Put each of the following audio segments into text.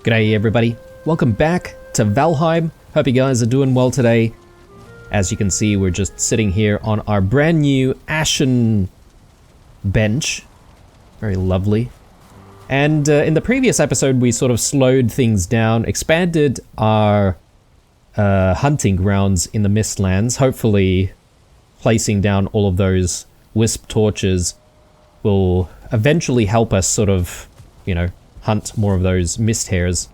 G'day everybody, welcome back to Valheim. Hope you guys are doing well today. As you can see, we're just sitting here on our brand new ashen bench. Very lovely. And in the previous episode we sort of slowed things down, expanded our hunting grounds in the Mistlands. Hopefully placing down all of those wisp torches will eventually help us sort of, you know, hunt more of those mist hares.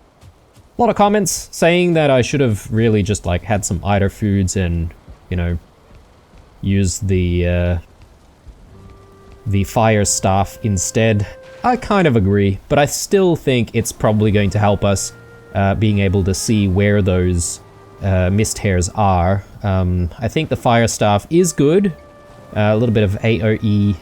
A lot of comments saying that I should have really just like had some Eider foods and, you know, use the fire staff instead. I kind of agree, but I still think it's probably going to help us being able to see where those mist hares are. I think the fire staff is good. A little bit of AoE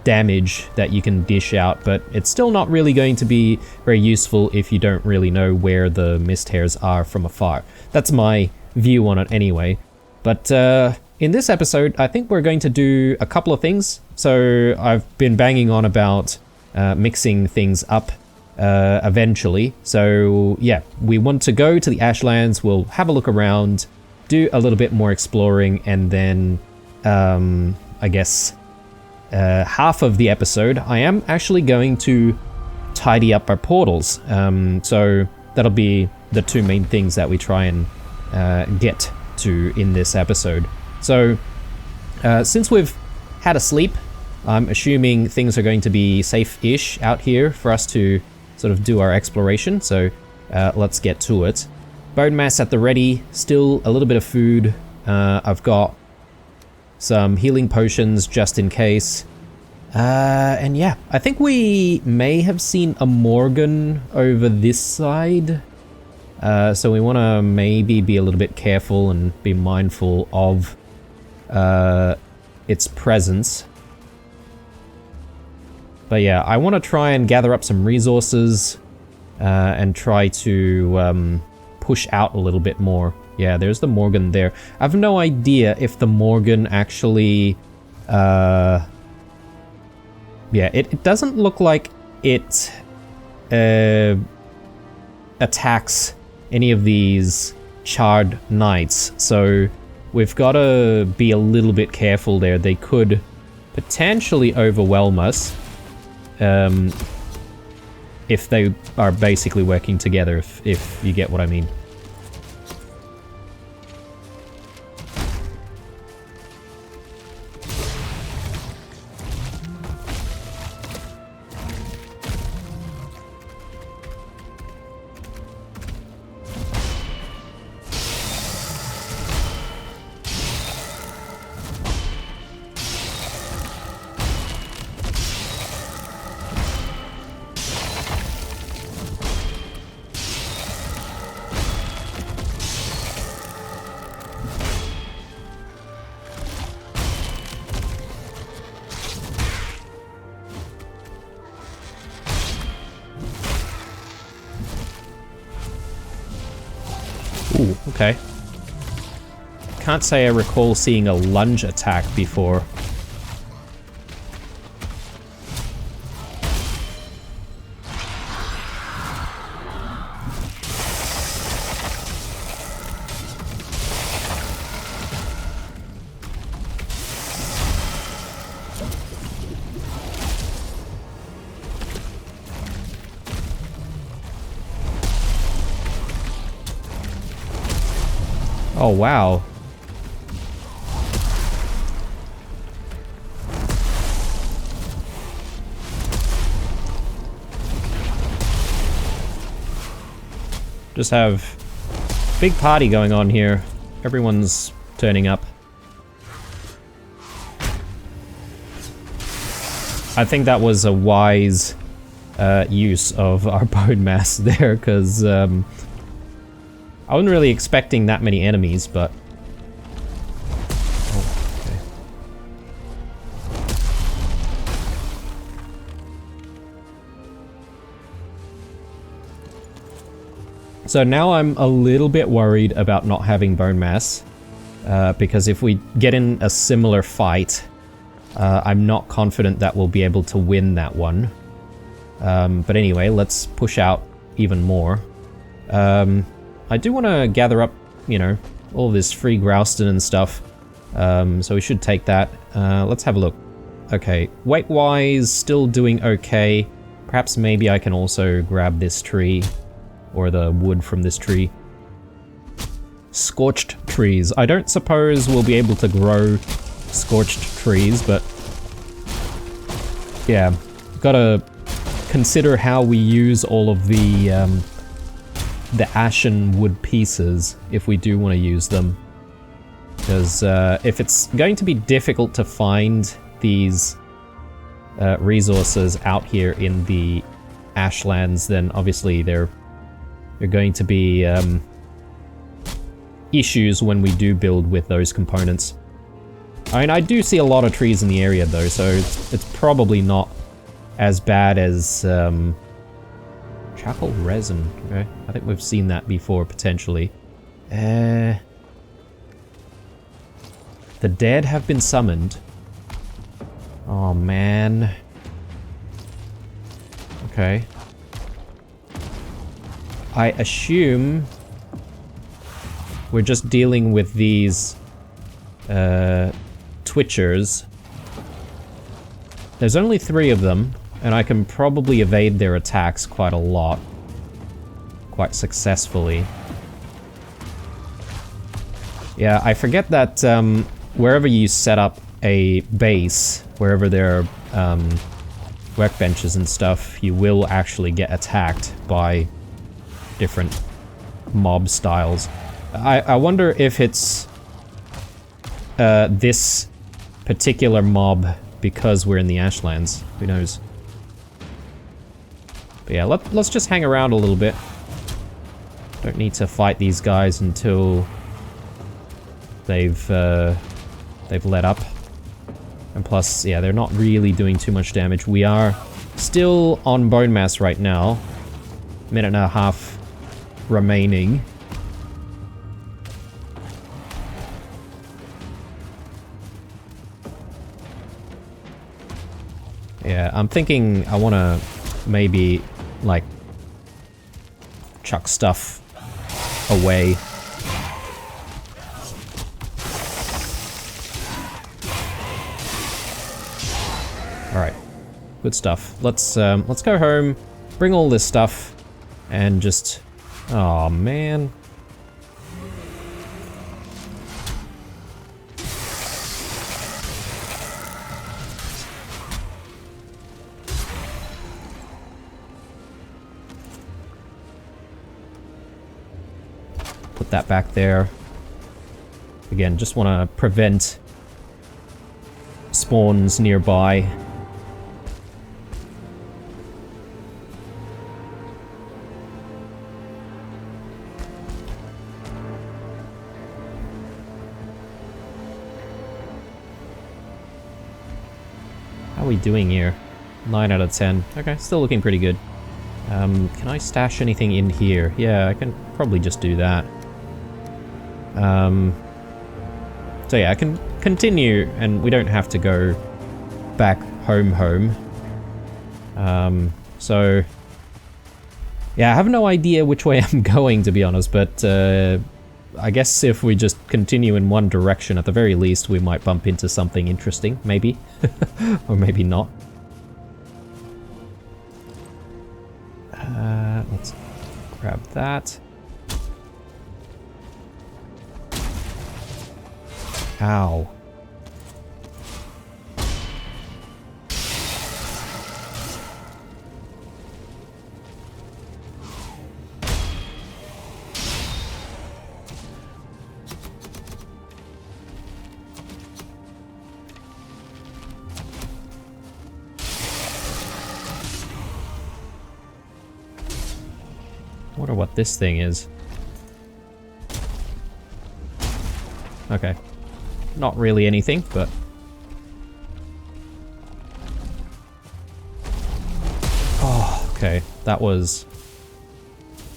damage that you can dish out, but it's still not really going to be very useful if you don't really know where the mist hares are from afar. That's my view on it anyway. But in this episode, I think we're going to do a couple of things. So I've been banging on about mixing things up eventually. So yeah, we want to go to the Ashlands, we'll have a look around, do a little bit more exploring, and then I guess half of the episode I am actually going to tidy up our portals. So that'll be the two main things that we try and get to in this episode. So since we've had a sleep, I'm assuming things are going to be safe-ish out here for us to sort of do our exploration. So let's get to it. Bone mass at the ready, still a little bit of food. I've got some healing potions just in case. And yeah, I think we may have seen a Morgan over this side. So we want to maybe be a little bit careful and be mindful of its presence. But yeah, I want to try and gather up some resources and try to push out a little bit more. Yeah, there's the Morgan there. I have no idea if the Morgan actually... yeah, it doesn't look like it attacks any of these charred knights. So we've got to be a little bit careful there. They could potentially overwhelm us if they are basically working together, if you get what I mean. Ooh, okay. Can't say I recall seeing a lunge attack before. Oh, wow. Just have big party going on here. Everyone's turning up. I think that was a wise use of our bone mass there, because I wasn't really expecting that many enemies, but... Oh, okay. So now I'm a little bit worried about not having bone mass, because if we get in a similar fight, I'm not confident that we'll be able to win that one. But anyway, let's push out even more. I do want to gather up, you know, all this free Grouston and stuff. So we should take that. Let's have a look. Okay, weight-wise, still doing okay. Perhaps maybe I can also grab this tree, or the wood from this tree. Scorched trees. I don't suppose we'll be able to grow scorched trees, but yeah, gotta consider how we use all of the ashen wood pieces if we do want to use them. Because if it's going to be difficult to find these resources out here in the Ashlands, then obviously there are going to be issues when we do build with those components. I mean, I do see a lot of trees in the area though, so it's probably not as bad as charcoal resin. Okay, I think we've seen that before potentially. The dead have been summoned. Oh man. Okay. I assume we're just dealing with these twitchers. There's only 3 of them, and I can probably evade their attacks quite a lot. Quite successfully. Yeah, I forget that wherever you set up a base, wherever there are workbenches and stuff, you will actually get attacked by different mob styles. I wonder if it's this particular mob because we're in the Ashlands. Who knows? But yeah, let's just hang around a little bit. Don't need to fight these guys until they've let up. And plus, yeah, they're not really doing too much damage. We are still on bone mass right now. Minute and a half remaining. Yeah, I'm thinking I want to maybe, like, chuck stuff away. Alright, good stuff. Let's go home, bring all this stuff, and just... oh man. Put that back there. Again, just want to prevent spawns nearby. How are we doing here? 9 out of 10. Okay, still looking pretty good. Can I stash anything in here? Yeah, I can probably just do that. So yeah, I can continue, and we don't have to go back home. So yeah, I have no idea which way I'm going, to be honest, but I guess if we just continue in one direction, at the very least, we might bump into something interesting, maybe. Or maybe not. Let's grab that. Ow. Wonder what this thing is. Okay. Not really anything, but... oh, okay. That was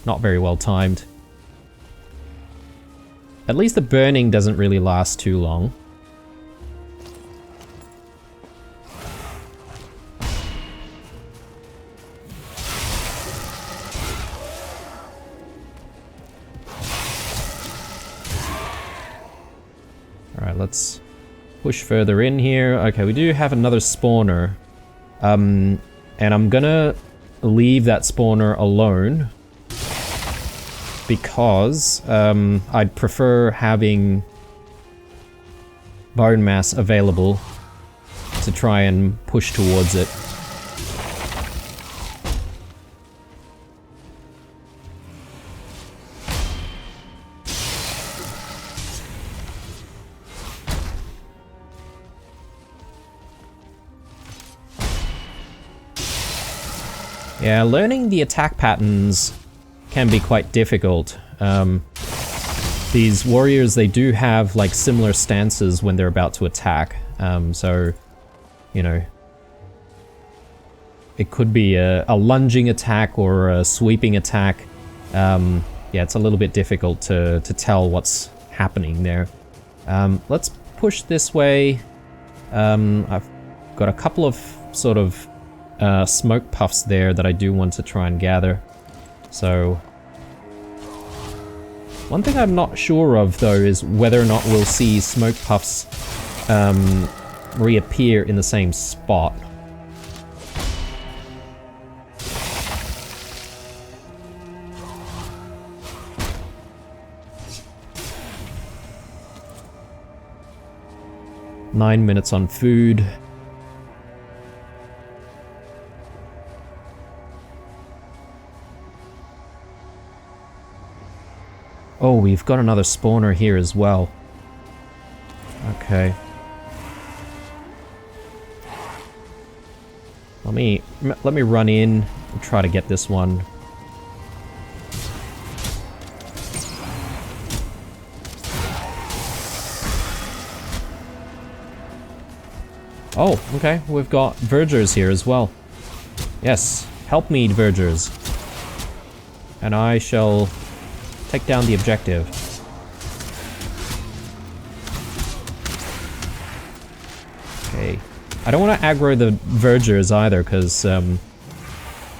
not very well timed. At least the burning doesn't really last too long. Alright, let's push further in here. Okay, we do have another spawner. And I'm gonna leave that spawner alone. Because I'd prefer having bone mass available to try and push towards it. Yeah, learning the attack patterns can be quite difficult. These warriors, they do have like similar stances when they're about to attack. So, you know, it could be a lunging attack or a sweeping attack. Yeah, it's a little bit difficult to tell what's happening there. Let's push this way. I've got a couple of sort of smoke puffs there that I do want to try and gather. So, one thing I'm not sure of though is whether or not we'll see smoke puffs reappear in the same spot. Nine minutes on food. Oh, we've got another spawner here as well. Okay. Let me run in and try to get this one. Oh, okay. We've got vergers here as well. Yes, help me, vergers. And I shall take down the objective. Okay. I don't want to aggro the vergers either, because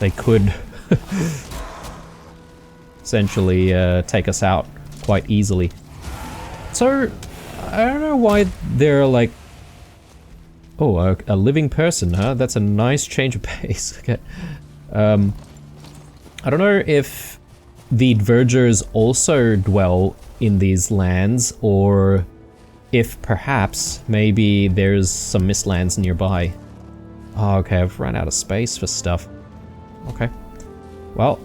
they could essentially take us out quite easily. So, I don't know why they're like... Oh, a living person, huh? That's a nice change of pace. Okay. I don't know if the vergers also dwell in these lands, or if perhaps maybe there's some mistlands nearby. Oh, okay, I've run out of space for stuff. Okay. Well,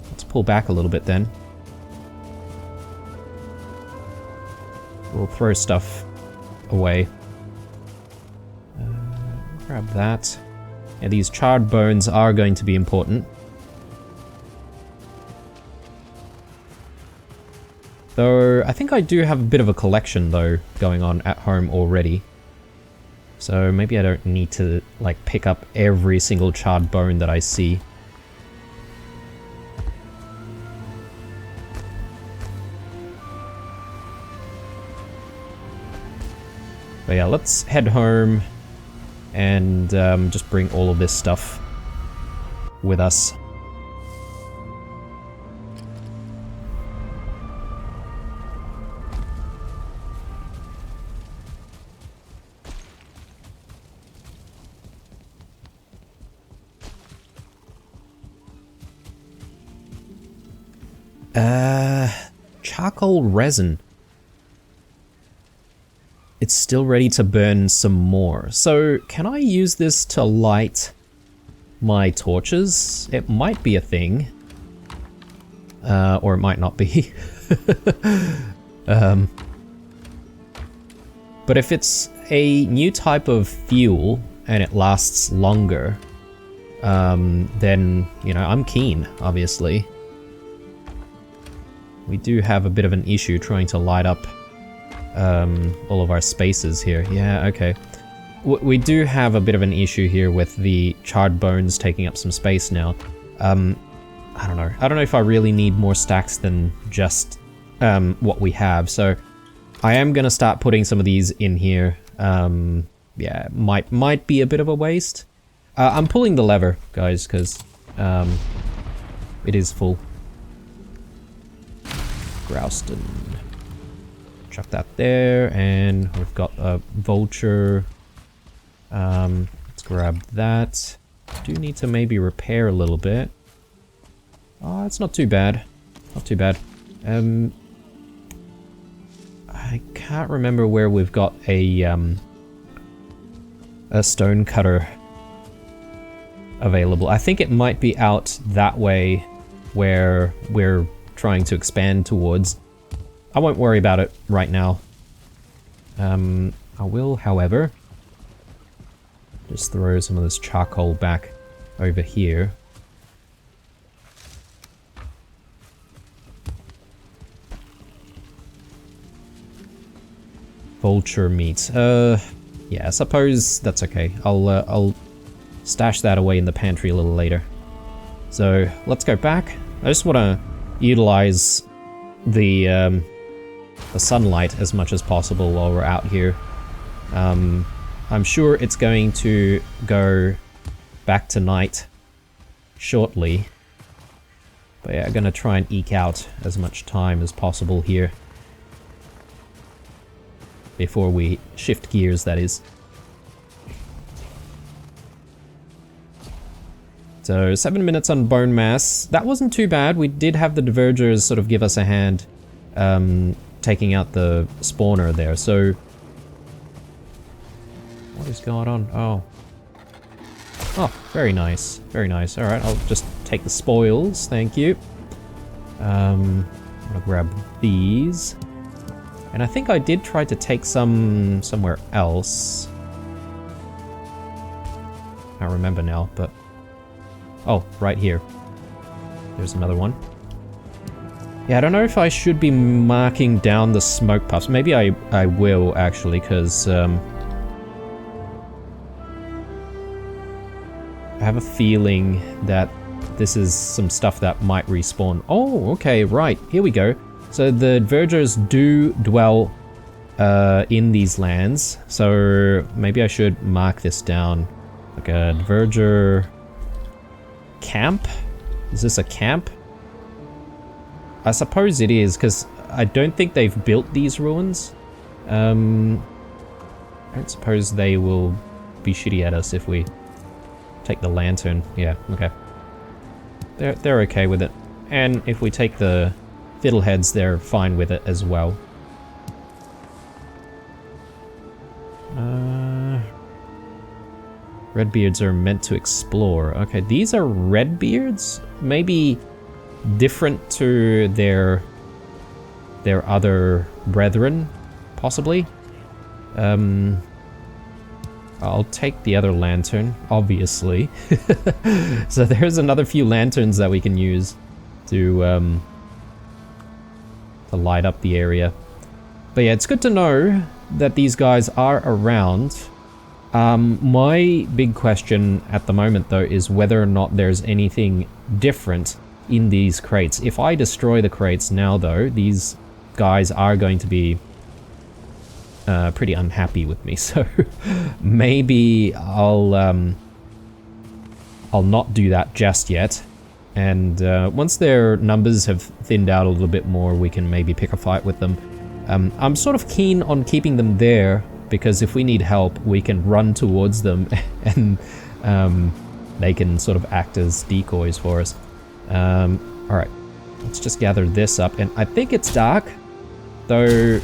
let's pull back a little bit then. We'll throw stuff away. Grab that. Yeah, these charred bones are going to be important. Though, I think I do have a bit of a collection, though, going on at home already. So maybe I don't need to, like, pick up every single charred bone that I see. But yeah, let's head home and just bring all of this stuff with us. Charcoal resin. It's still ready to burn some more. So, can I use this to light my torches? It might be a thing. Or it might not be. But if it's a new type of fuel and it lasts longer, then, you know, I'm keen, obviously. We do have a bit of an issue trying to light up all of our spaces here. Yeah, okay. We do have a bit of an issue here with the charred bones taking up some space now. I don't know. I don't know if I really need more stacks than just what we have, so I am gonna start putting some of these in here. Yeah, might be a bit of a waste. I'm pulling the lever, guys, because it is full. Grouston. Chuck that there, and we've got a vulture. Let's grab that. Do need to maybe repair a little bit. Oh, it's not too bad. Not too bad. I can't remember where we've got a stone cutter available. I think it might be out that way where we're trying to expand towards. I won't worry about it right now. I will, however, just throw some of this charcoal back over here. Vulture meat. Yeah, I suppose that's okay. I'll stash that away in the pantry a little later. So let's go back. I just want to utilize the sunlight as much as possible while we're out here. I'm sure it's going to go back to night shortly. But yeah, I'm going to try and eke out as much time as possible here. Before we shift gears, that is. So 7 minutes on bone mass. That wasn't too bad. We did have the divergers sort of give us a hand taking out the spawner there. So what is going on? Oh. Oh, very nice. Very nice. Alright, I'll just take the spoils. Thank you. I'm gonna grab these. And I think I did try to take some somewhere else. I can't remember now, but... Oh, right here. There's another one. Yeah, I don't know if I should be marking down the smoke puffs. Maybe I will, actually, because... I have a feeling that this is some stuff that might respawn. Oh, okay, right. Here we go. So the vergers do dwell in these lands, so maybe I should mark this down. Like a verger camp? Is this a camp? I suppose it is, because I don't think they've built these ruins. I don't suppose they will be shitty at us if we take the lantern. Yeah, okay. They're okay with it. And if we take the fiddleheads, they're fine with it as well. Redbeards are meant to explore. Okay, these are redbeards? Maybe different to their other brethren, possibly? I'll take the other lantern, obviously. So there's another few lanterns that we can use to light up the area. But yeah, it's good to know that these guys are around. My big question at the moment, though, is whether or not there's anything different in these crates. If I destroy the crates now, though, these guys are going to be pretty unhappy with me. So maybe I'll not do that just yet. And once their numbers have thinned out a little bit more, we can maybe pick a fight with them. I'm sort of keen on keeping them there, because if we need help, we can run towards them and they can sort of act as decoys for us. Alright, let's just gather this up. And I think it's dark, though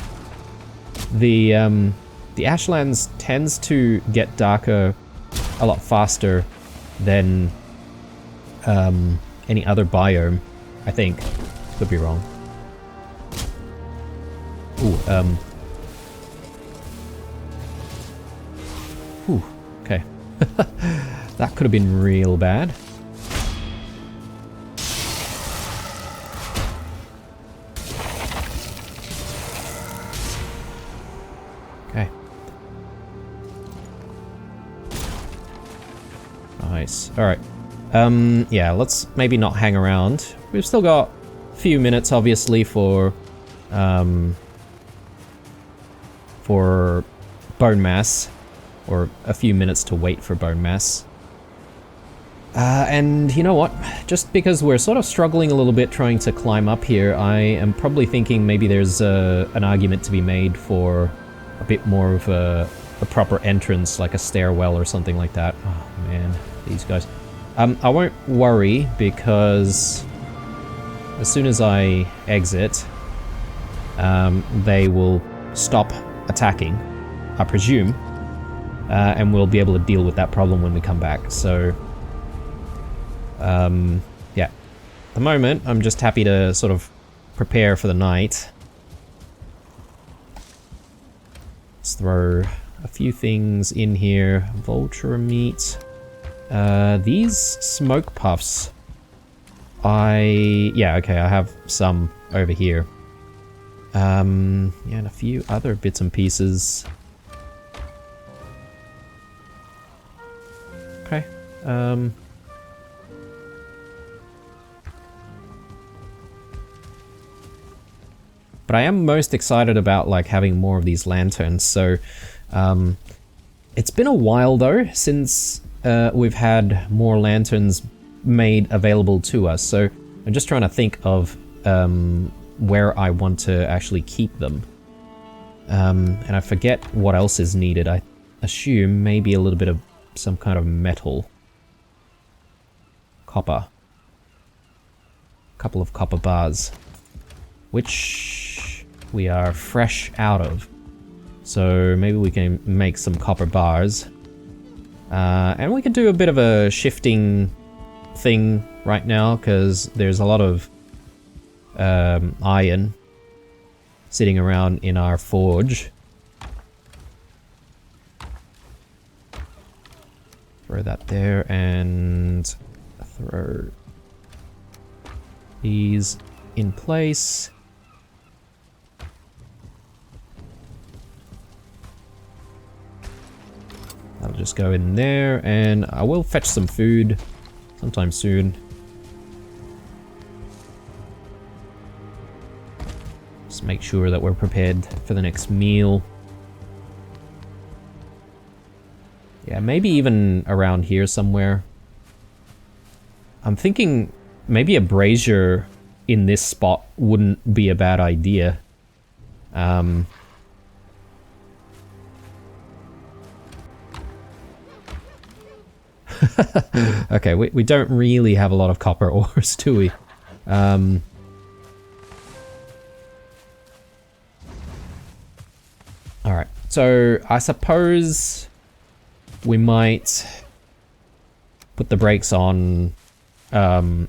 the Ashlands tends to get darker a lot faster than any other biome, I think. Could be wrong. Ooh, Ooh, okay. That could have been real bad. Okay. Nice. Alright. Yeah, let's maybe not hang around. We've still got a few minutes, obviously, for bone mass. Or a few minutes to wait for bone mass. And you know what? Just because we're sort of struggling a little bit trying to climb up here, I am probably thinking maybe there's an argument to be made for a bit more of a proper entrance, like a stairwell or something like that. Oh man, these guys. I won't worry because as soon as I exit, they will stop attacking, I presume, and we'll be able to deal with that problem when we come back. So, yeah. At the moment, I'm just happy to sort of prepare for the night. Let's throw a few things in here. Vulture meat. These smoke puffs. Yeah, okay, I have some over here. Yeah, and a few other bits and pieces. Okay, but I am most excited about, like, having more of these lanterns, so, it's been a while, though, since, we've had more lanterns made available to us, so I'm just trying to think of, where I want to actually keep them. And I forget what else is needed. I assume maybe a little bit of some kind of metal. Copper. A couple of copper bars. Which we are fresh out of. So maybe we can make some copper bars. And we can do a bit of a shifting thing right now, because there's a lot of iron sitting around in our forge. Throw that there and throw these in place. That'll just go in there, and I will fetch some food sometime soon. Just make sure that we're prepared for the next meal. Yeah, maybe even around here somewhere. I'm thinking maybe a brazier in this spot wouldn't be a bad idea. Okay, we don't really have a lot of copper ores, do we? Alright, so I suppose we might put the brakes on, you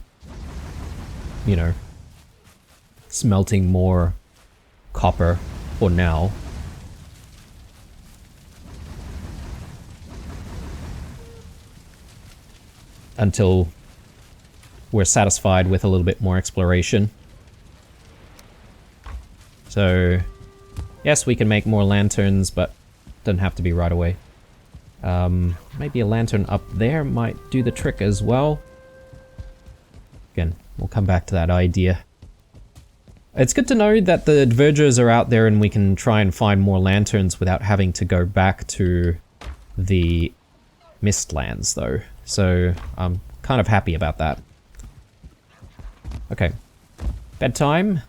know, smelting more copper for now. Until we're satisfied with a little bit more exploration. So, yes, we can make more lanterns, but doesn't have to be right away. Maybe a lantern up there might do the trick as well. Again, we'll come back to that idea. It's good to know that the Divergers are out there and we can try and find more lanterns without having to go back to the Mistlands, though. So I'm kind of happy about that. Okay. Bedtime.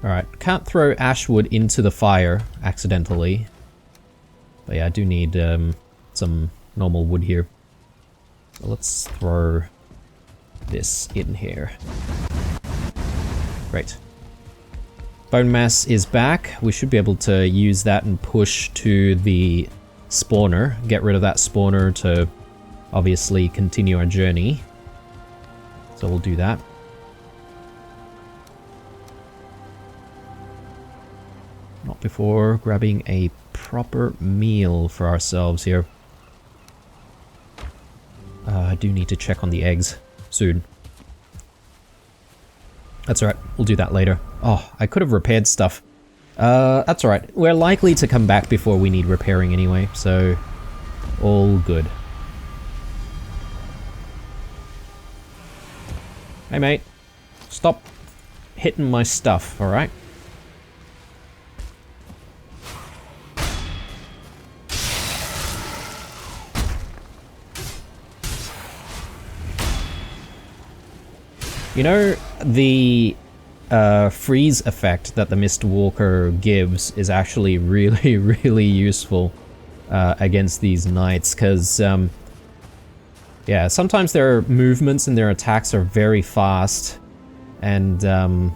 Alright, can't throw ashwood into the fire accidentally. But yeah, I do need some normal wood here. So let's throw this in here. Great. Bone mass is back. We should be able to use that and push to the spawner. Get rid of that spawner to obviously continue our journey. So we'll do that. Not before grabbing a proper meal for ourselves here. I do need to check on the eggs soon. That's alright, we'll do that later. Oh, I could have repaired stuff That's alright. We're likely to come back before we need repairing anyway, so all good. Hey mate, stop hitting my stuff, alright? You know, the freeze effect that the Mist Walker gives is actually really, really useful against these knights, because, yeah, sometimes their movements and their attacks are very fast, and you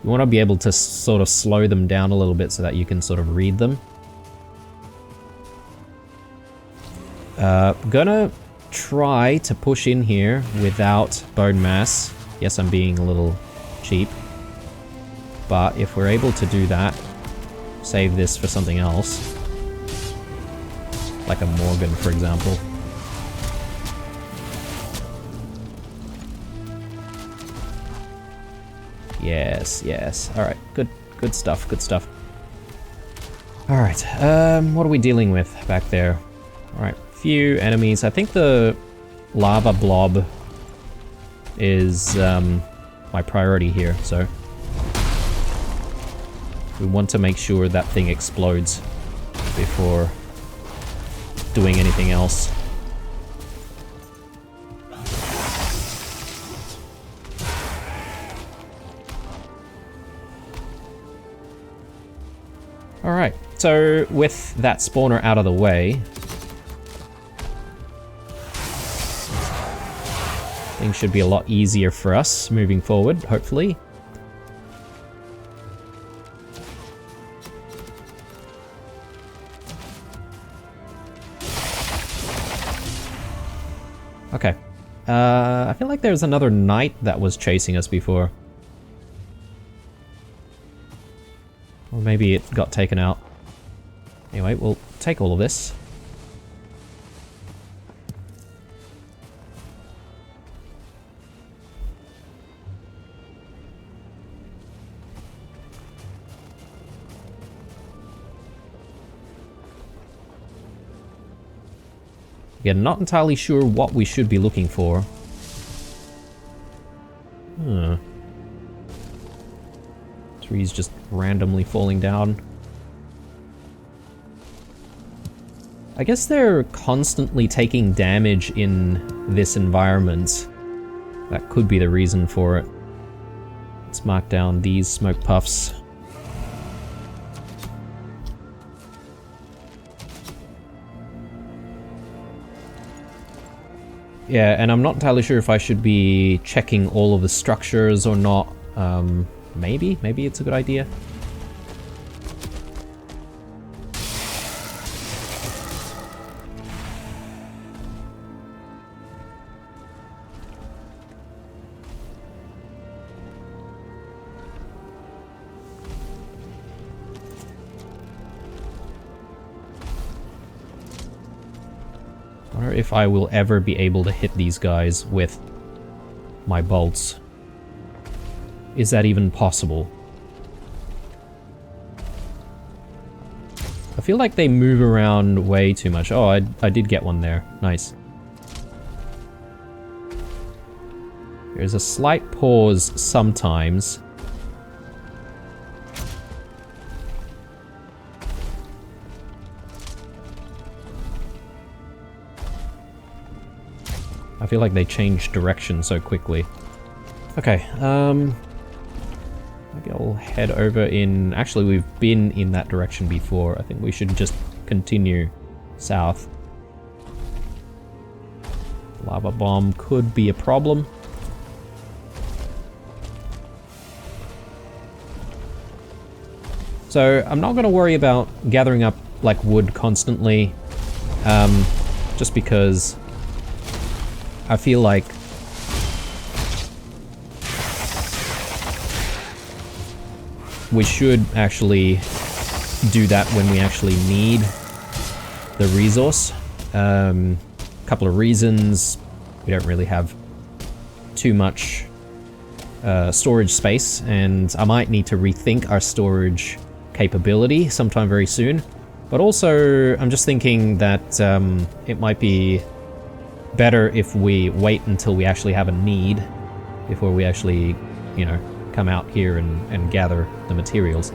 want to be able to sort of slow them down a little bit so that you can sort of read them. Gonna try to push in here without bone mass. Yes, I'm being a little cheap. But if we're able to do that, save this for something else. Like a Morgan, for example. Yes, yes. Alright, good stuff, good stuff. Alright, what are we dealing with back there? Alright, few enemies. I think the lava blob is my priority here, so we want to make sure that thing explodes before doing anything else. Alright, so with that spawner out of the way, things should be a lot easier for us moving forward, hopefully. Okay. I feel like there's another knight that was chasing us before. Or maybe it got taken out. Anyway, we'll take all of this. Again, not entirely sure what we should be looking for. Trees just randomly falling down. I guess they're constantly taking damage in this environment. That could be the reason for it. Let's mark down these smoke puffs. Yeah, and I'm not entirely sure if I should be checking all of the structures or not. Maybe it's a good idea. I wonder if I will ever be able to hit these guys with my bolts. Is that even possible? I feel like they move around way too much. Oh, I did get one there. Nice. There's a slight pause sometimes. I feel like they change direction so quickly. Okay, maybe I'll head over in... Actually, we've been in that direction before. I think we should just continue south. Lava bomb could be a problem. So, I'm not going to worry about gathering up, like, wood constantly. Just because I feel like we should actually do that when we actually need the resource. Couple of reasons. We don't really have too much storage space, and I might need to rethink our storage capability sometime very soon. But also, I'm just thinking that it might be better if we wait until we actually have a need before we actually, you know, come out here and gather the materials.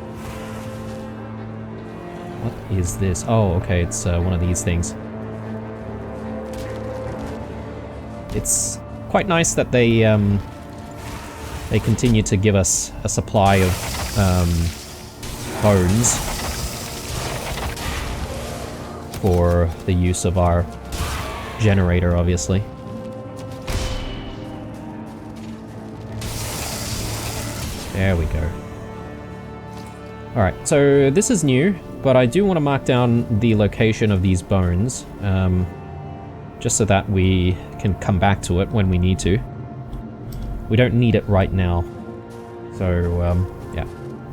What is this? Oh, okay, it's one of these things. It's quite nice that they continue to give us a supply of bones for the use of our generator, obviously. There we go. Alright, so this is new, but I do want to mark down the location of these bones, just so that we can come back to it when we need to. We don't need it right now. So, yeah,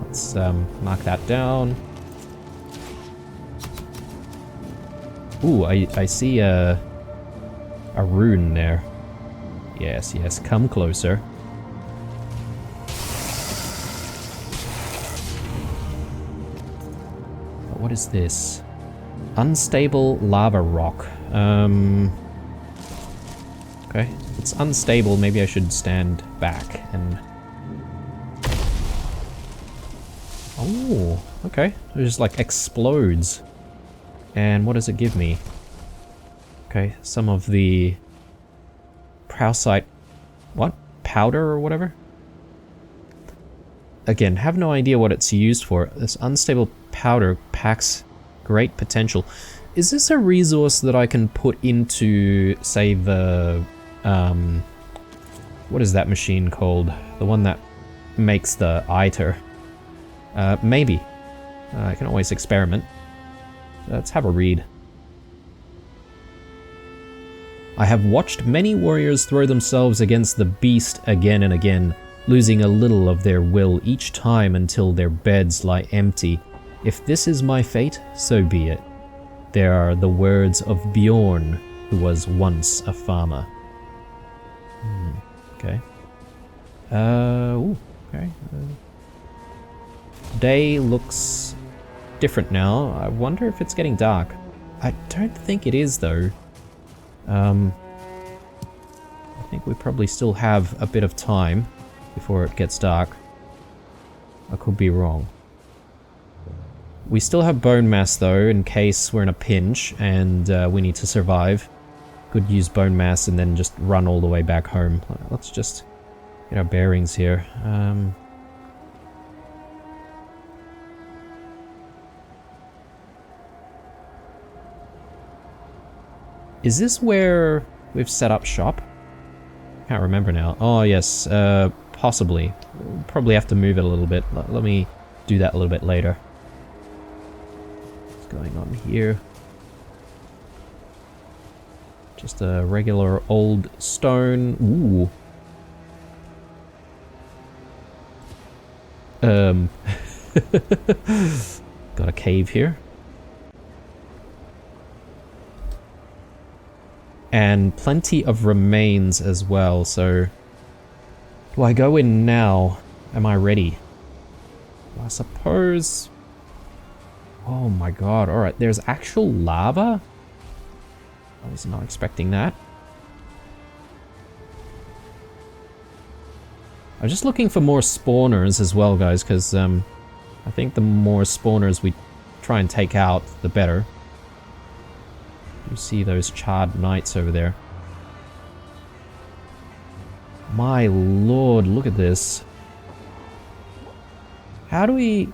let's mark that down. Ooh, I see a rune there. Yes, yes, come closer. What is this? Unstable lava rock. Okay, if it's unstable, maybe I should stand back and... Oh, okay. It just like explodes. And what does it give me? Okay, some of the Prousite, what? Powder or whatever? Again, have no idea what it's used for. This unstable powder packs great potential. Is this a resource that I can put into, say, the... what is that machine called? The one that makes the iter. Maybe. I can always experiment. Let's have a read. I have watched many warriors throw themselves against the beast again and again, losing a little of their will each time until their beds lie empty. If this is my fate, so be it. There are the words of Bjorn, who was once a farmer. Okay. Ooh, okay. Day looks different now. I wonder if it's getting dark. I don't think it is, though. I think we probably still have a bit of time before it gets dark. I could be wrong. We still have bone mass, though, in case we're in a pinch and we need to survive. Could use bone mass and then just run all the way back home. Let's just get our bearings here. Is this where we've set up shop? Can't remember now. Oh, yes, possibly. We'll probably have to move it a little bit. Let me do that a little bit later. What's going on here? Just a regular old stone. Ooh. Got a cave here. And plenty of remains as well, so... Do I go in now? Am I ready? I suppose... Oh my god, alright, there's actual lava? I was not expecting that. I'm just looking for more spawners as well, guys, because I think the more spawners we try and take out, the better. You see those charred knights over there. My lord, look at this. How do we...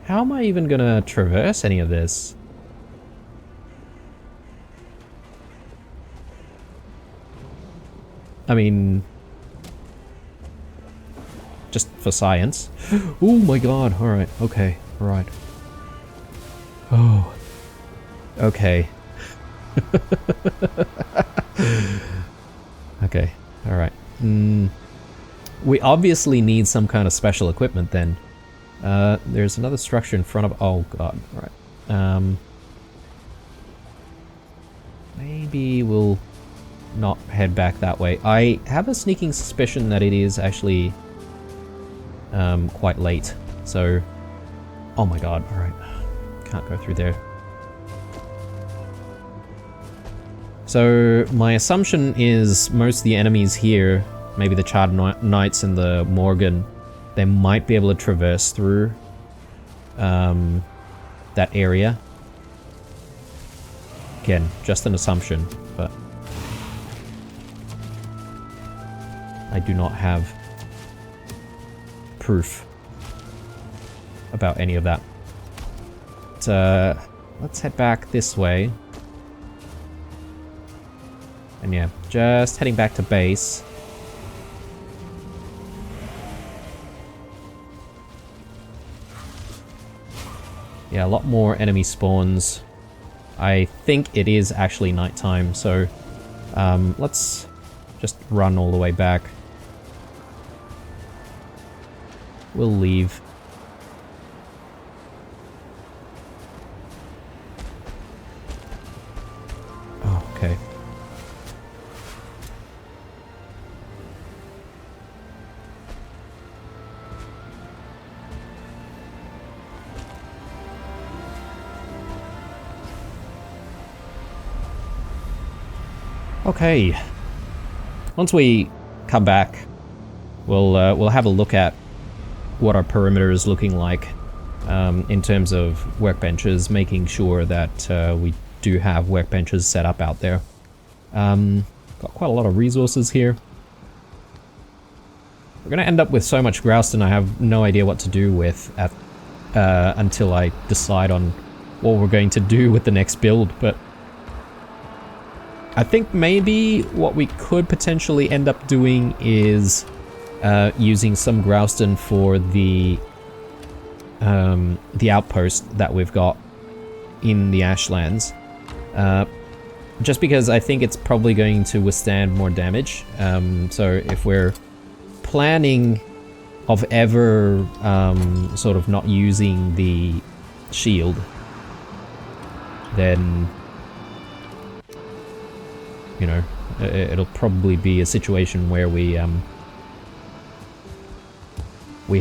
How am I even gonna traverse any of this? I mean... Just for science. Oh my god, alright, okay, alright. Oh... Okay. Okay, alright. We obviously need some kind of special equipment then. There's another structure in front of... Oh god, right. Maybe we'll not head back that way. I have a sneaking suspicion that it is actually quite late So, oh my god, alright. Can't go through there. So, my assumption is most of the enemies here, maybe the Charred Knights and the Morgan, they might be able to traverse through that area. Again, just an assumption, but I do not have proof about any of that. But, let's head back this way. And yeah, just heading back to base. Yeah, a lot more enemy spawns. I think it is actually nighttime, so let's just run all the way back. We'll leave. Oh, okay. Okay. Once we come back, we'll have a look at what our perimeter is looking like in terms of workbenches, making sure that we do have workbenches set up out there. Got quite a lot of resources here. We're going to end up with so much Grouston I have no idea what to do with until I decide on what we're going to do with the next build, but I think maybe what we could potentially end up doing is using some Grouston for the outpost that we've got in the Ashlands. Just because I think it's probably going to withstand more damage. So if we're planning of ever sort of not using the shield, then, you know, it'll probably be a situation where we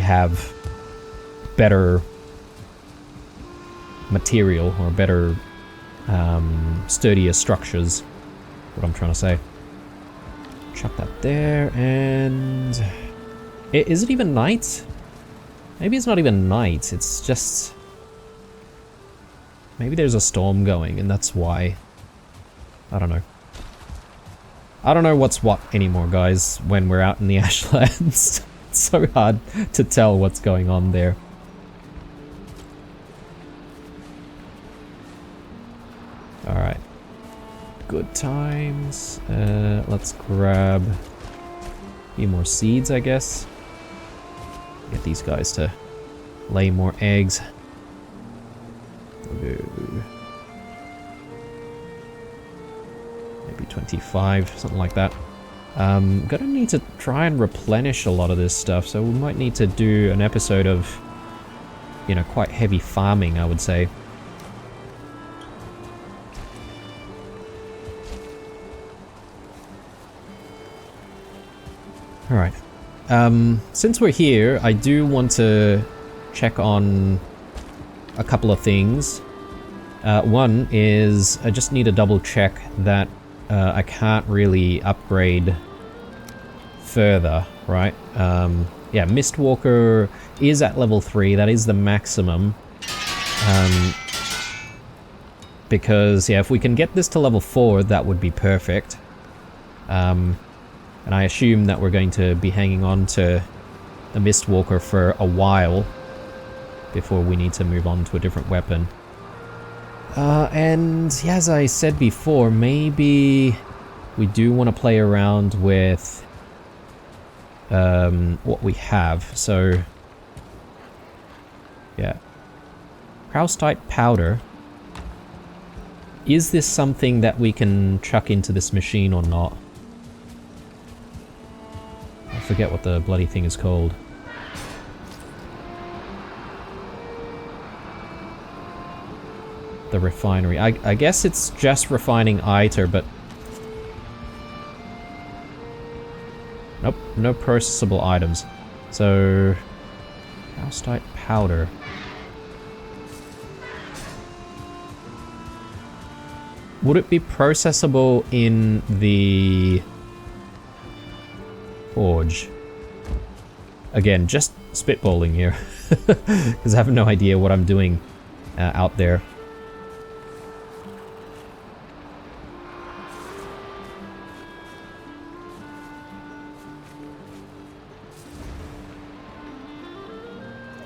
have better material or better sturdier structures. What I'm trying to say. Chuck that there, and is it even night? Maybe it's not even night. It's just maybe there's a storm going, and that's why. I don't know. I don't know what's what anymore, guys, when we're out in the Ashlands. It's so hard to tell what's going on there. Alright. Good times. Let's grab a few more seeds, I guess. Get these guys to lay more eggs. Maybe 25, something like that. Gonna need to try and replenish a lot of this stuff, so we might need to do an episode of, you know, quite heavy farming, I would say. Alright. Since we're here, I do want to check on a couple of things. One is I just need to double check that I can't really upgrade further, right? Yeah, Mistwalker is at level 3, that is the maximum. Because, yeah, if we can get this to level 4, that would be perfect. And I assume that we're going to be hanging on to the Mistwalker for a while before we need to move on to a different weapon. And yeah, as I said before, maybe we do want to play around with what we have. So yeah, Kraustite powder. Is this something that we can chuck into this machine or not? I forget what the bloody thing is called. The refinery. I guess it's just refining ITER, but nope, no processable items. So how Faustite powder. Would it be processable in the forge? Again, just spitballing here, because I have no idea what I'm doing out there.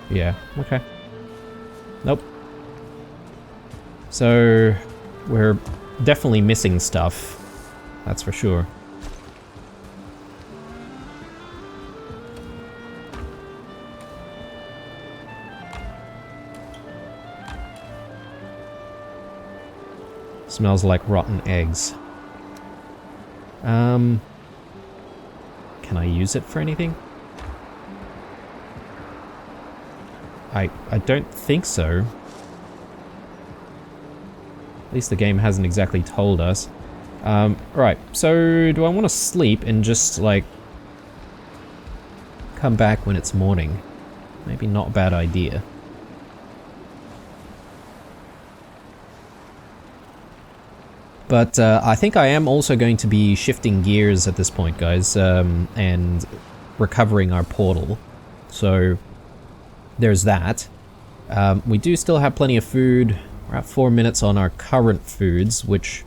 Yeah, okay. Nope. So, we're definitely missing stuff. That's for sure. Smells like rotten eggs. Can I use it for anything? I don't think so. At least the game hasn't exactly told us. Right, so do I want to sleep and just, like, come back when it's morning? Maybe not a bad idea. But I think I am also going to be shifting gears at this point, guys, and recovering our portal. So there's that. We do still have plenty of food. We're at 4 minutes on our current foods, which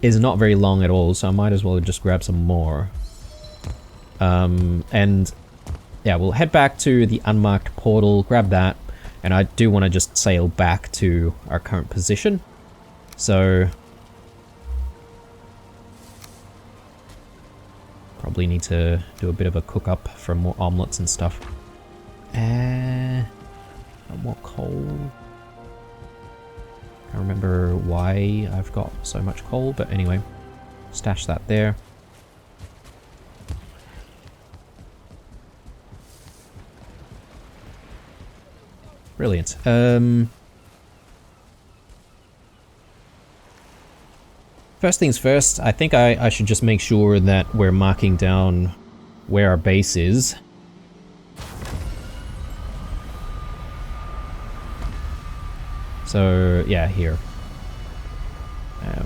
is not very long at all, so I might as well just grab some more. And yeah, we'll head back to the unmarked portal, grab that, and I do want to just sail back to our current position. So probably need to do a bit of a cook up for more omelets and stuff. More coal. I can't remember why I've got so much coal, but anyway, stash that there. Brilliant. First things first, I think I should just make sure that we're marking down where our base is. So, yeah, here.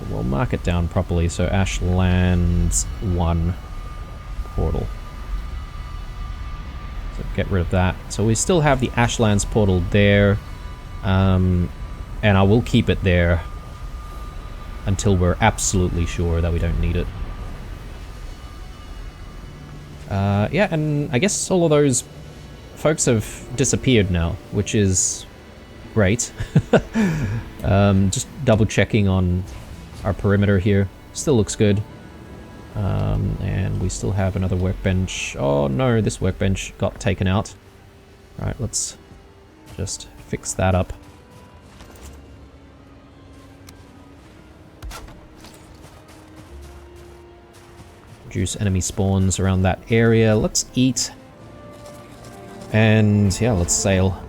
We'll mark it down properly. So, Ashlands 1 portal. So, get rid of that. So, we still have the Ashlands portal there. And I will keep it there until we're absolutely sure that we don't need it. Yeah, and I guess all of those folks have disappeared now, which is great. Just double checking on our perimeter here. Still looks good. And we still have another workbench. Oh no, this workbench got taken out. Alright, let's just fix that up. Reduce enemy spawns around that area. Let's eat. And yeah, let's sail.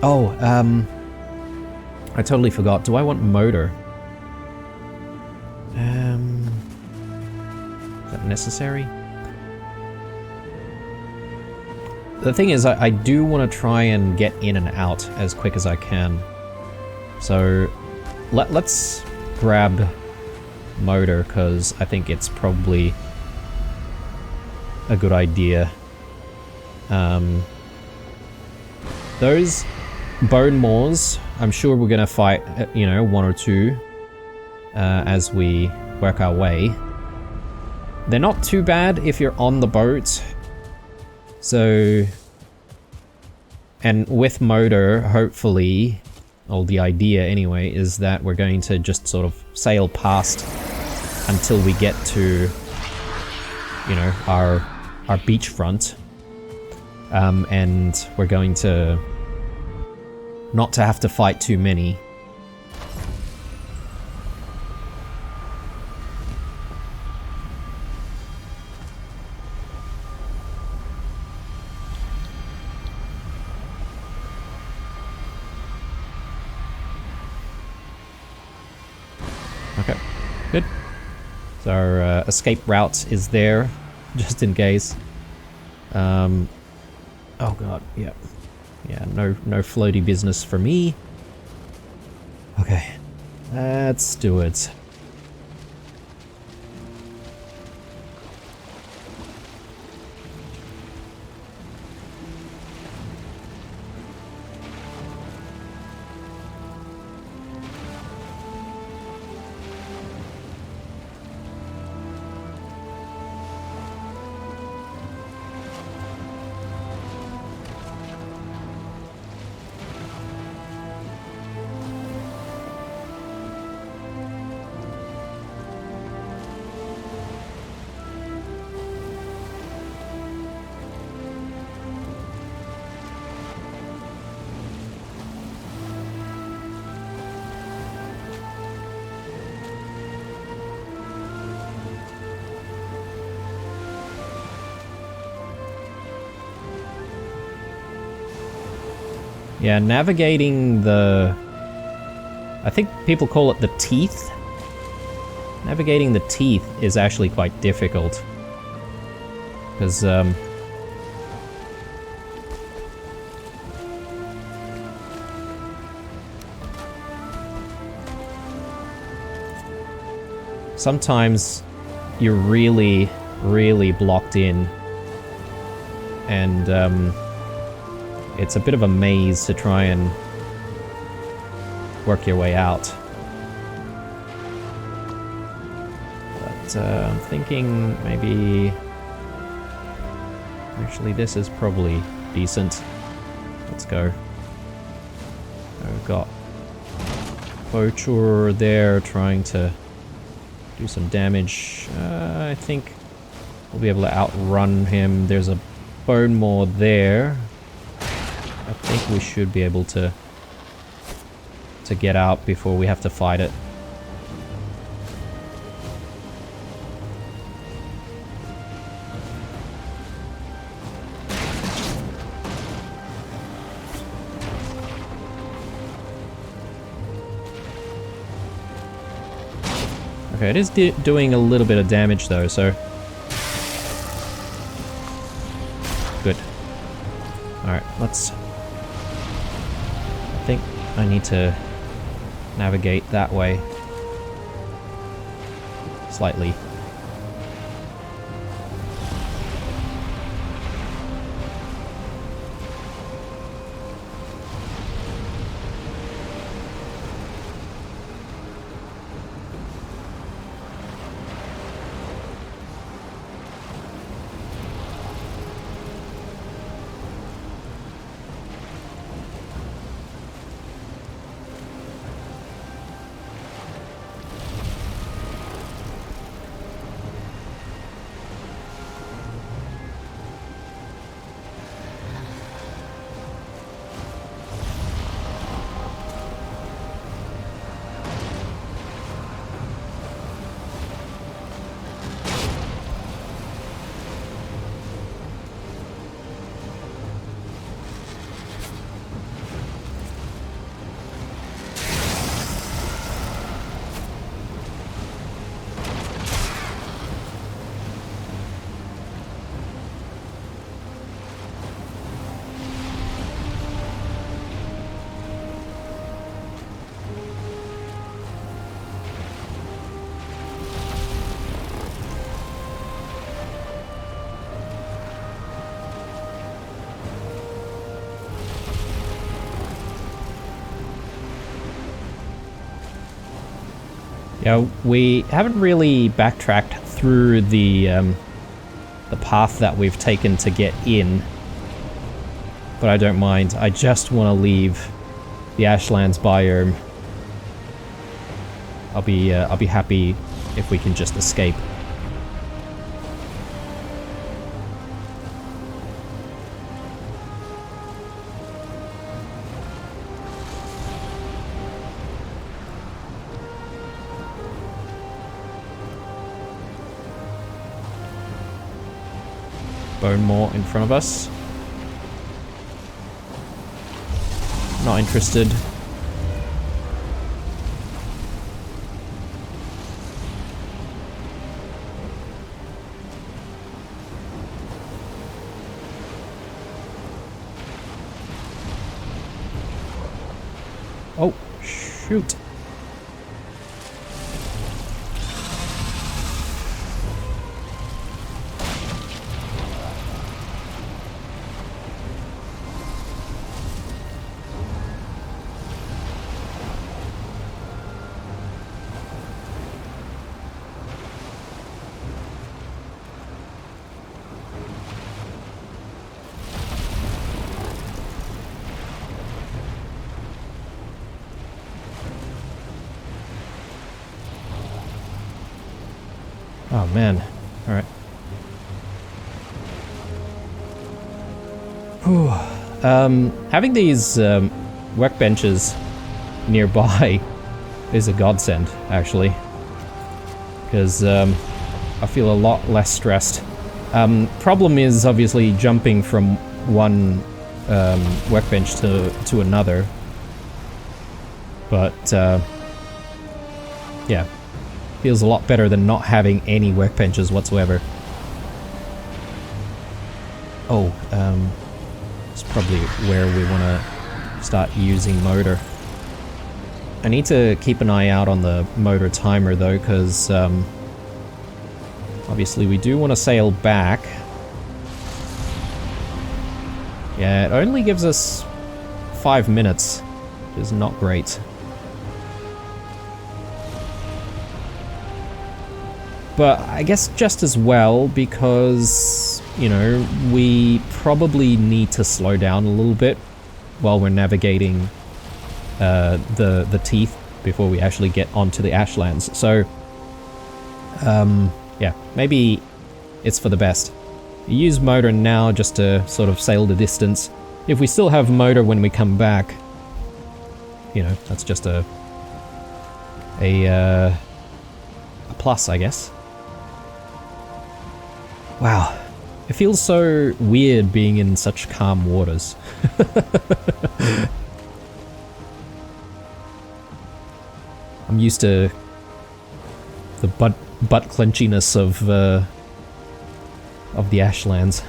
Oh, I totally forgot. Do I want motor? Is that necessary? The thing is, I do want to try and get in and out as quick as I can. So, let's grab motor, because I think it's probably a good idea. Those bone maws, I'm sure we're gonna fight, you know, 1 or 2 as we work our way. They're not too bad if you're on the boat. So, and with motor, hopefully, or the idea anyway, is that we're going to just sort of sail past until we get to, you know, our beachfront. And we're going to not to have to fight too many. Okay, good. So our escape route is there, just in case. Oh god, yeah. Yeah, no floaty business for me. Okay, let's do it. Yeah, navigating the... I think people call it the teeth. Navigating the teeth is actually quite difficult. Because, sometimes you're really, really blocked in. And, it's a bit of a maze to try and work your way out. But I'm thinking maybe... Actually, this is probably decent. Let's go. I've got Poacher there trying to do some damage. I think we'll be able to outrun him. There's a Bone Maw there. I think we should be able to get out before we have to fight it. Okay, it is doing a little bit of damage though, so... Good. Alright, let's... I think I need to navigate that way. Slightly. Yeah, we haven't really backtracked through the path that we've taken to get in, but I don't mind. I just want to leave the Ashlands biome. I'll be happy if we can just escape. Bone Maw in front of us. Not interested. Oh, shoot. Oh man. Alright. Having these workbenches nearby is a godsend, actually. Because I feel a lot less stressed. Problem is obviously jumping from one workbench to another. But yeah. Feels a lot better than not having any workbenches whatsoever. Oh, it's probably where we want to start using motor. I need to keep an eye out on the motor timer though, because obviously we do want to sail back. Yeah, it only gives us 5 minutes, which is not great. But I guess just as well, because, you know, we probably need to slow down a little bit while we're navigating the teeth before we actually get onto the Ashlands. So, yeah, maybe it's for the best. Use motor now just to sort of sail the distance. If we still have motor when we come back, you know, that's just a plus, I guess. Wow, it feels so weird being in such calm waters. I'm used to the butt clenchiness of the Ashlands.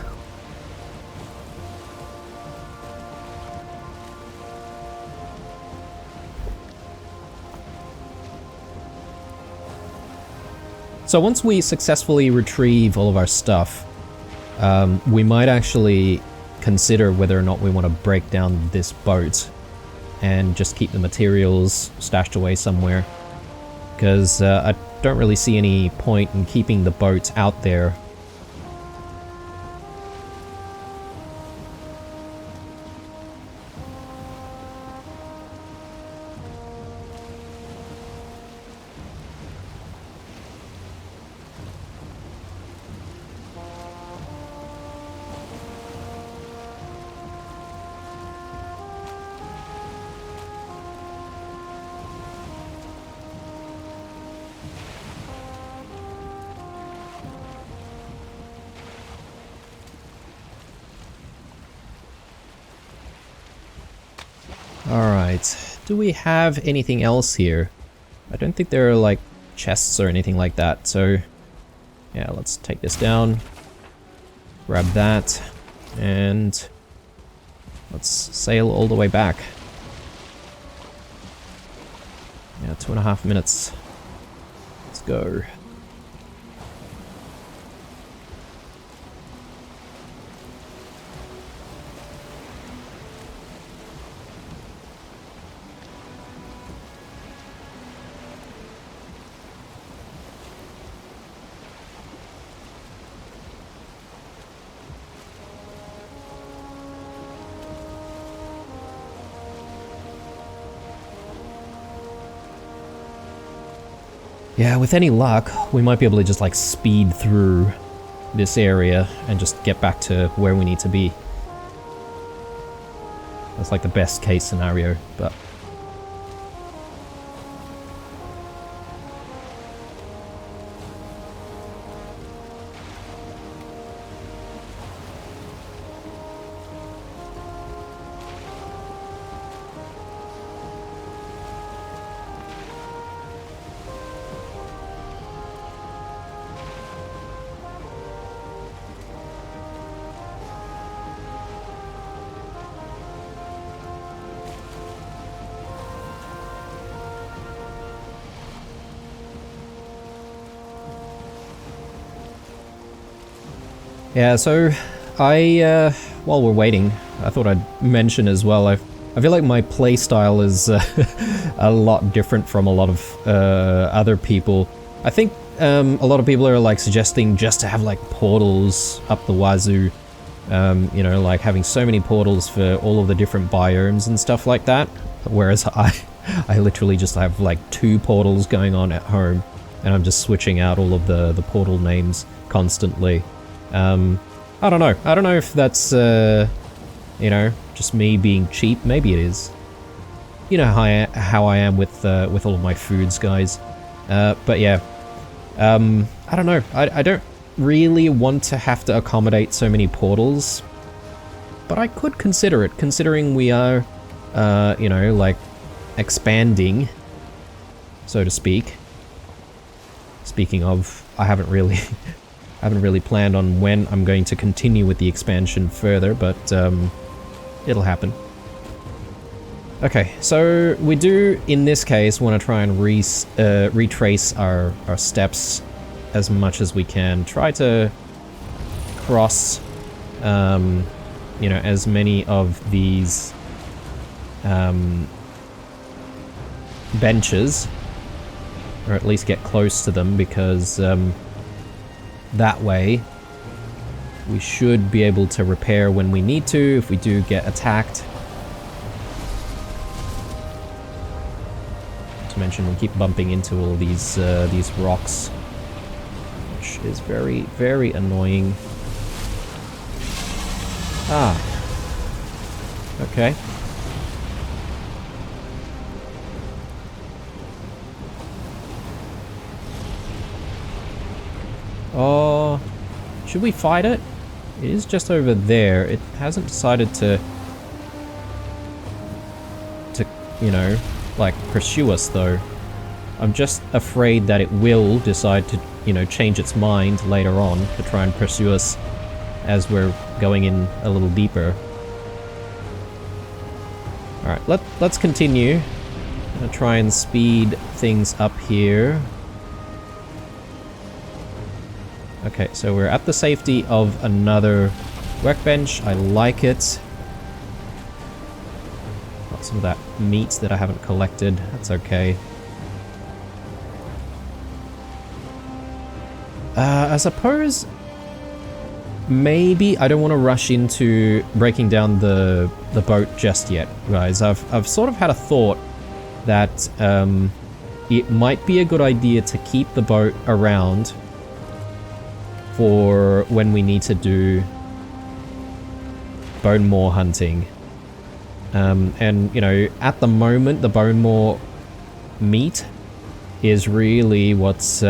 So once we successfully retrieve all of our stuff, we might actually consider whether or not we want to break down this boat and just keep the materials stashed away somewhere. Because I don't really see any point in keeping the boat out there. Alright, do we have anything else here? I don't think there are like chests or anything like that, so yeah, let's take this down, grab that, and let's sail all the way back. Yeah, 2.5 minutes. Let's go. Yeah, with any luck, we might be able to just like speed through this area and just get back to where we need to be. That's like the best case scenario, but... Yeah, so while we're waiting, I thought I'd mention as well, I feel like my playstyle is a lot different from a lot of other people. I think a lot of people are like suggesting just to have like portals up the wazoo, you know, like having so many portals for all of the different biomes and stuff like that, whereas I literally just have like 2 portals going on at home, and I'm just switching out all of the portal names constantly. I don't know if that's, you know, just me being cheap. Maybe it is. You know how I am with all of my foods, guys. But yeah, I don't know. I don't really want to have to accommodate so many portals, but I could consider it, considering we are, you know, like, expanding, so to speak. Speaking of, I haven't really planned on when I'm going to continue with the expansion further, but it'll happen. Okay, so we do, in this case, want to try and retrace our steps as much as we can. Try to cross, you know, as many of these benches, or at least get close to them, because that way we should be able to repair when we need to if we do get attacked. Not to mention we keep bumping into all these rocks, which is very, very annoying. Ah. Okay. Oh, should we fight it? It is just over there. It hasn't decided to, you know, like, pursue us, though. I'm just afraid that it will decide to, you know, change its mind later on to try and pursue us as we're going in a little deeper. Alright, let's continue. I'm gonna try and speed things up here. Okay, so we're at the safety of another workbench. I like it. Got some of that meat that I haven't collected. That's okay. I suppose maybe I don't want to rush into breaking down the boat just yet, guys. I've sort of had a thought that it might be a good idea to keep the boat around for when we need to do bone maw hunting. And, you know, at the moment, the bone maw meat is really what's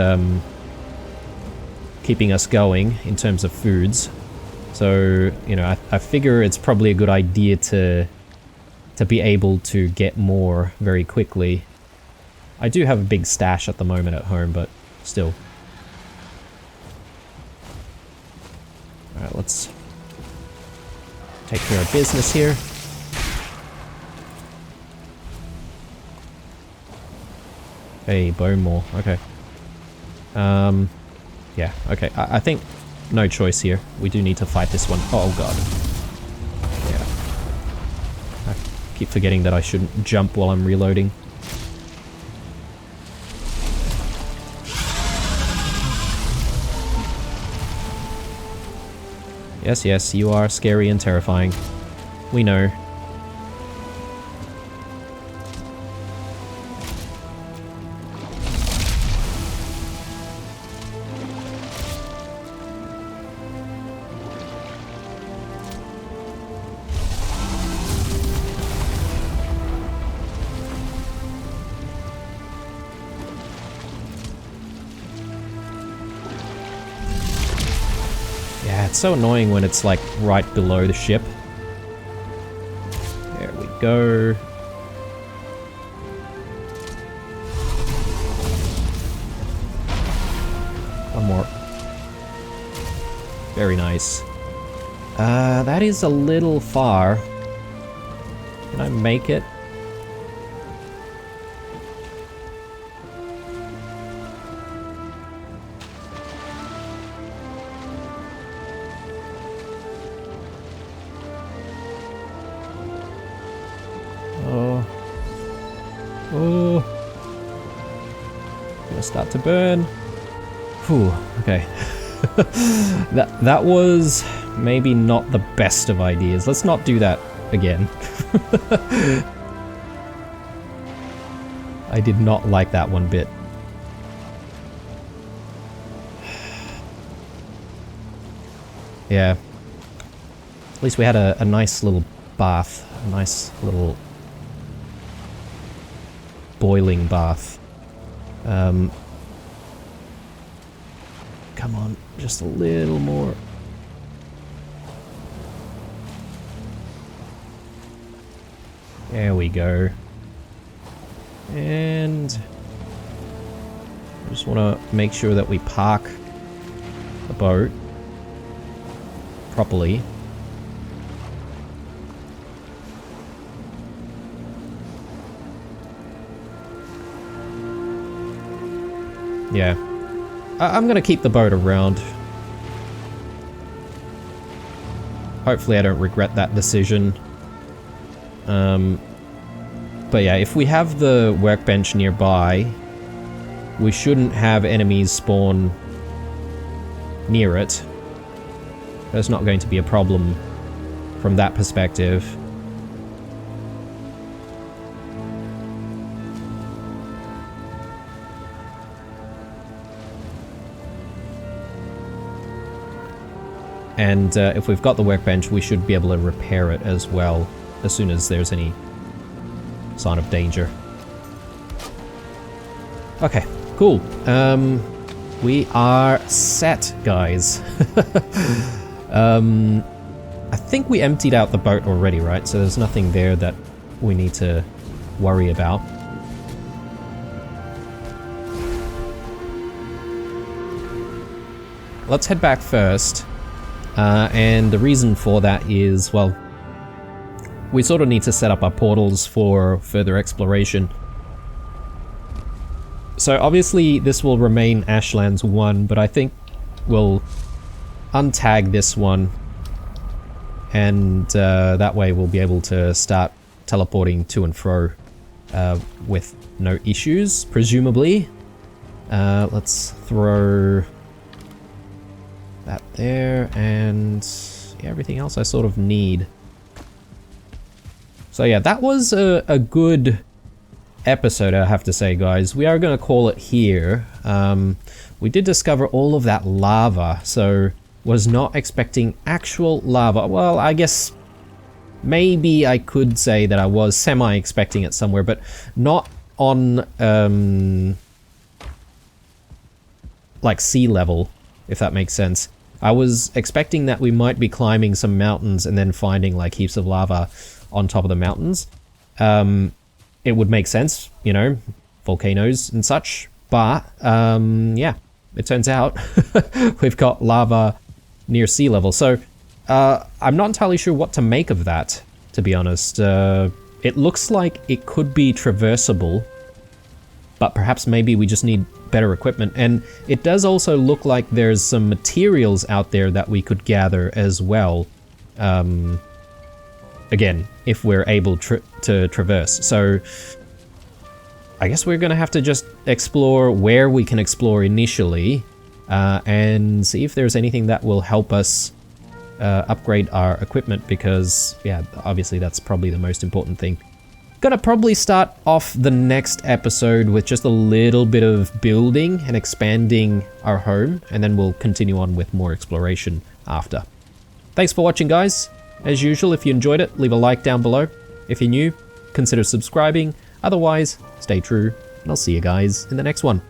keeping us going in terms of foods. So, you know, I figure it's probably a good idea to be able to get more very quickly. I do have a big stash at the moment at home, but still. Alright, let's take care of business here. Hey, bone maw. Okay. Yeah, okay. I think no choice here. We do need to fight this one. Oh, God. Yeah. I keep forgetting that I shouldn't jump while I'm reloading. Yes, yes, you are scary and terrifying. We know. Yeah, it's so annoying when it's like right below the ship. There we go. One more. Very nice. That is a little far. Can I make it? Oh. Gonna start to burn. Whew, okay. That was maybe not the best of ideas. Let's not do that again. I did not like that one bit. Yeah. At least we had a nice little bath. A nice little boiling bath. Come on, just a little more. There we go. And I just want to make sure that we park the boat properly. Yeah. I'm gonna keep the boat around. Hopefully I don't regret that decision. But yeah, if we have the workbench nearby, we shouldn't have enemies spawn near it. There's not going to be a problem from that perspective. And if we've got the workbench, we should be able to repair it as well, as soon as there's any sign of danger. Okay, cool. We are set, guys. I think we emptied out the boat already, right? So there's nothing there that we need to worry about. Let's head back first. And the reason for that is, well, we sort of need to set up our portals for further exploration. So obviously this will remain Ashlands 1, but I think we'll untag this one, and that way we'll be able to start teleporting to and fro with no issues, presumably. Let's throw that there, and yeah, everything else I sort of need. So yeah, that was a good episode, I have to say, guys. We are going to call it here. We did discover all of that lava, so was not expecting actual lava. Well, I guess maybe I could say that I was semi-expecting it somewhere, but not on like sea level, if that makes sense. I was expecting that we might be climbing some mountains and then finding like heaps of lava on top of the mountains. It would make sense, you know, volcanoes and such, but yeah, it turns out we've got lava near sea level. So I'm not entirely sure what to make of that, to be honest. It looks like it could be traversable, but perhaps maybe we just need better equipment. And it does also look like there's some materials out there that we could gather as well. Again, if we're able to traverse. So I guess we're going to have to just explore where we can explore initially, and see if there's anything that will help us upgrade our equipment, because yeah, obviously that's probably the most important thing. Gonna probably start off the next episode with just a little bit of building and expanding our home, and then we'll continue on with more exploration after. Thanks for watching, guys. As usual, if you enjoyed it, leave a like down below. If you're new, consider subscribing. Otherwise, stay true, and I'll see you guys in the next one.